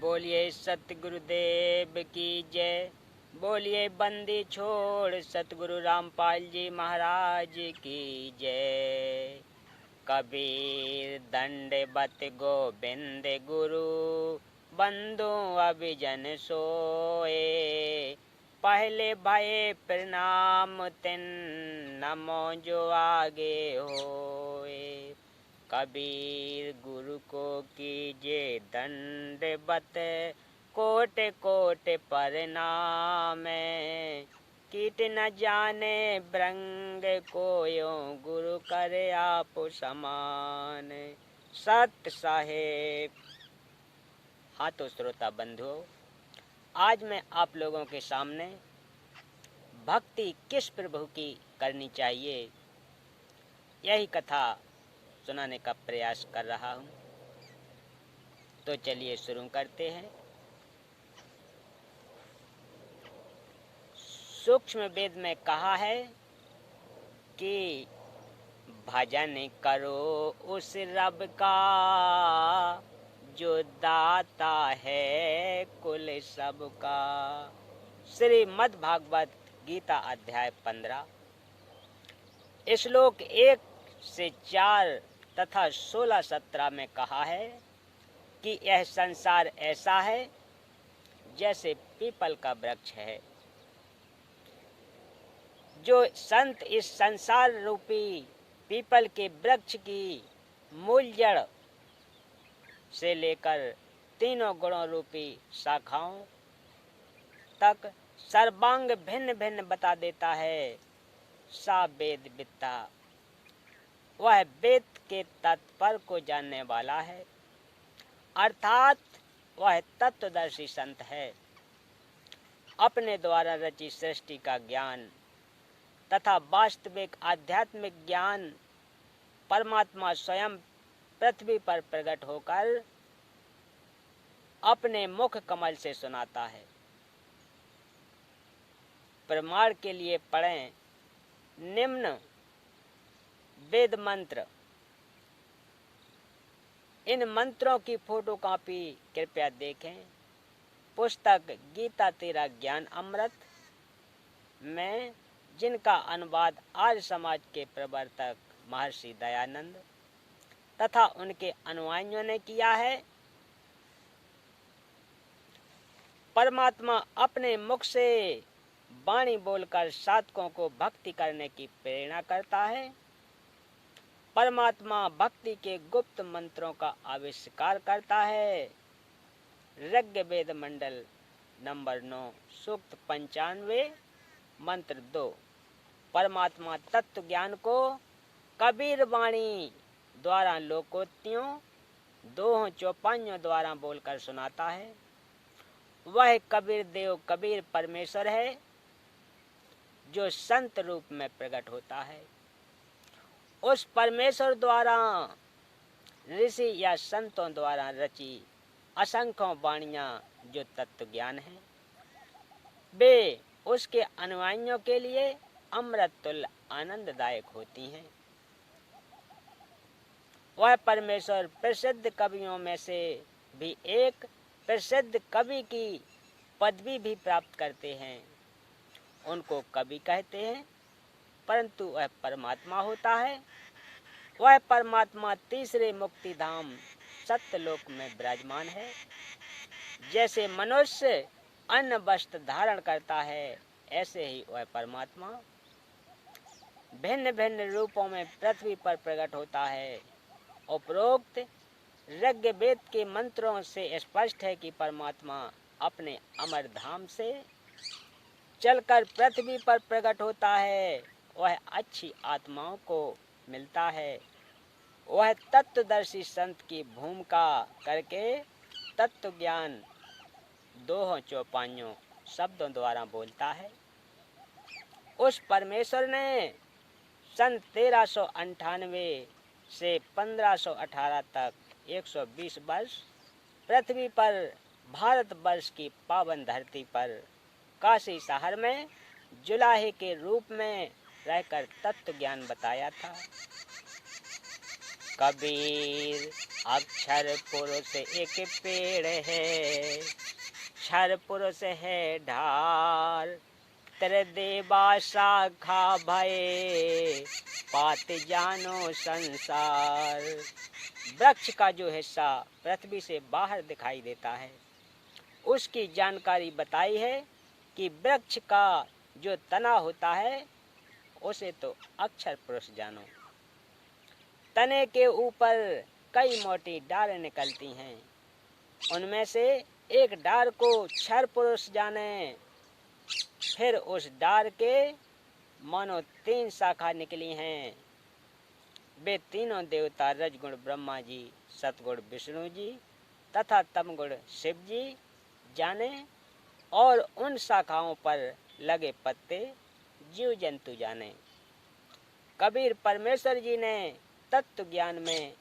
बोलिए सतगुरुदेव की जय। बोलिए बंदी छोड़ सतगुरु रामपाल जी महाराज की जय। कबीर दंडवत गोविंद गुरु बंधु अभिजन सोए। पहले भये प्रणाम तिन नमो जो आगे होए। कबीर गुरु को कीजे दंडवत कोट कोट प्रणाम। कीट न जाने ब्रंग कोयो गुरु करे आप समान। सत साहेब। हाथों श्रोता बंधुओं, आज मैं आप लोगों के सामने भक्ति किस प्रभु की करनी चाहिए यही कथा सुनाने का प्रयास कर रहा हूँ। तो चलिए शुरू करते हैं। सूक्ष्म वेद में कहा है कि भजन करो उस रब का जो दाता है कुल सबका। श्रीमद् भागवत गीता अध्याय 15 श्लोक 1 से 4 तथा 16-17 में कहा है कि यह संसार ऐसा है जैसे पीपल का वृक्ष है। जो संत इस संसार रूपी पीपल के वृक्ष की मूल जड़ से लेकर तीनों गुणों रूपी शाखाओं तक सर्वांग भिन्न भिन्न बता देता है, सा वेद विद्ता। वह वेद के तात्पर्य को जानने वाला है, अर्थात वह तत्वदर्शी संत है। अपने द्वारा रची सृष्टि का ज्ञान तथा वास्तविक आध्यात्मिक ज्ञान परमात्मा स्वयं पृथ्वी पर प्रकट होकर अपने मुख कमल से सुनाता है। प्रमाण के लिए पढ़ें निम्न वेद मंत्र। इन मंत्रों की फोटो कॉपी कृपया देखें। पुस्तक गीता तेरा ज्ञान अमृत में, जिनका अनुवाद आर्य समाज के प्रवर्तक महर्षि दयानंद तथा उनके अनुयायियों ने किया है। परमात्मा अपने मुख से वाणी बोलकर साधकों को भक्ति करने की प्रेरणा करता है। परमात्मा भक्ति के गुप्त मंत्रों का आविष्कार करता है। ऋग्वेद मंडल नंबर 9 सूक्त 95 मंत्र 2। परमात्मा तत्व ज्ञान को कबीर वाणी द्वारा लोकोक्तियों दोहों चौपाइयों द्वारा बोलकर सुनाता है। वह कबीर देव कबीर परमेश्वर है जो संत रूप में प्रकट होता है। उस परमेश्वर द्वारा ऋषि या संतों द्वारा रची असंख्यों वाणियां जो तत्व ज्ञान है, वे उसके अनुयायियों के लिए अमृत तुल्य आनंददायक होती हैं। वह परमेश्वर प्रसिद्ध कवियों में से भी एक प्रसिद्ध कवि की पदवी भी प्राप्त करते हैं। उनको कवि कहते हैं, परंतु वह परमात्मा होता है। वह परमात्मा तीसरे मुक्ति धाम सत्यलोक में विराजमान है। जैसे मनुष्य अन्न वस्त्र धारण करता है, ऐसे ही वह परमात्मा भिन्न भिन्न रूपों में पृथ्वी पर प्रकट होता है। उपरोक्त ऋग्वेद के मंत्रों से स्पष्ट है कि परमात्मा अपने अमर धाम से चलकर पृथ्वी पर प्रकट होता है। वह अच्छी आत्माओं को मिलता है। वह तत्वदर्शी संत की भूमिका करके तत्व ज्ञान दोहों चौपाइयों शब्दों द्वारा बोलता है। उस परमेश्वर ने सन 1398 से 1518 तक 120 वर्ष पृथ्वी पर भारत वर्ष की पावन धरती पर काशी शहर में जुलाहे के रूप में रहकर तत्व ज्ञान बताया था। कबीर अक्षर पुरुष एक पेड़ है, क्षर पुरुष है ढार, त्रिदेवा शाखा भये पात जानो संसार। वृक्ष का जो हिस्सा पृथ्वी से बाहर दिखाई देता है, उसकी जानकारी बताई है कि वृक्ष का जो तना होता है उसे तो अक्षर पुरुष जानो। तने के ऊपर कई मोटी डाल निकलती हैं, उनमें से एक डार को क्षर पुरुष जाने। फिर उस डार के मानो 3 शाखा निकली हैं, वे तीनों देवता रजगुण ब्रह्मा जी, सतगुण विष्णु जी तथा तमगुण शिव जी जाने, और उन शाखाओं पर लगे पत्ते जीव जंतु जाने। कबीर परमेश्वर जी ने तत्व ज्ञान में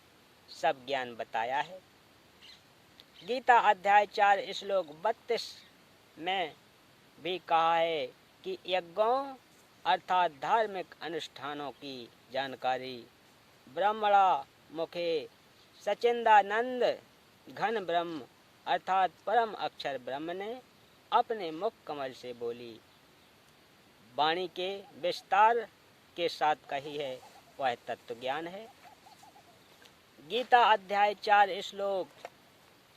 सब ज्ञान बताया है। गीता अध्याय 4 श्लोक 32 में भी कहा है कि यज्ञों अर्थात धार्मिक अनुष्ठानों की जानकारी ब्रह्मणा मुखे सच्चिदानंद घन ब्रह्म अर्थात परम अक्षर ब्रह्म ने अपने मुख कमल से बोली, वाणी के विस्तार के साथ कही है, वह तत्व ज्ञान है। गीता अध्याय 4 श्लोक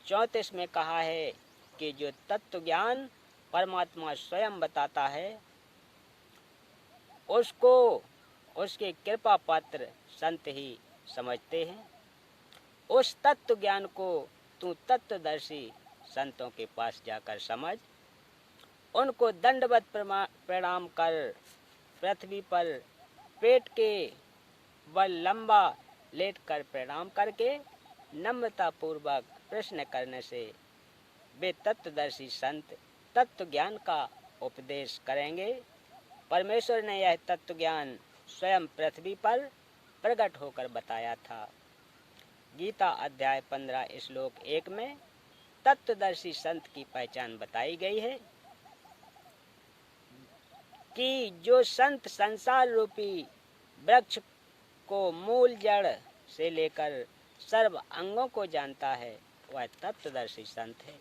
34 में कहा है कि जो तत्व ज्ञान परमात्मा स्वयं बताता है, उसको उसके कृपा पात्र संत ही समझते हैं। उस तत्व ज्ञान को तू तत्वदर्शी संतों के पास जाकर समझ, उनको दंडवत प्रणाम कर, पृथ्वी पर पेट के बल लंबा लेट कर प्रणाम करके नम्रता पूर्वक प्रश्न करने से वे तत्वदर्शी संत तत्व ज्ञान का उपदेश करेंगे। परमेश्वर ने यह तत्व ज्ञान स्वयं पृथ्वी पर प्रकट होकर बताया था। गीता अध्याय 15 श्लोक 1 में तत्वदर्शी संत की पहचान बताई गई है कि जो संत संसार रूपी वृक्ष को मूल जड़ से लेकर सर्व अंगों को जानता है, वह तत्वदर्शी संत है।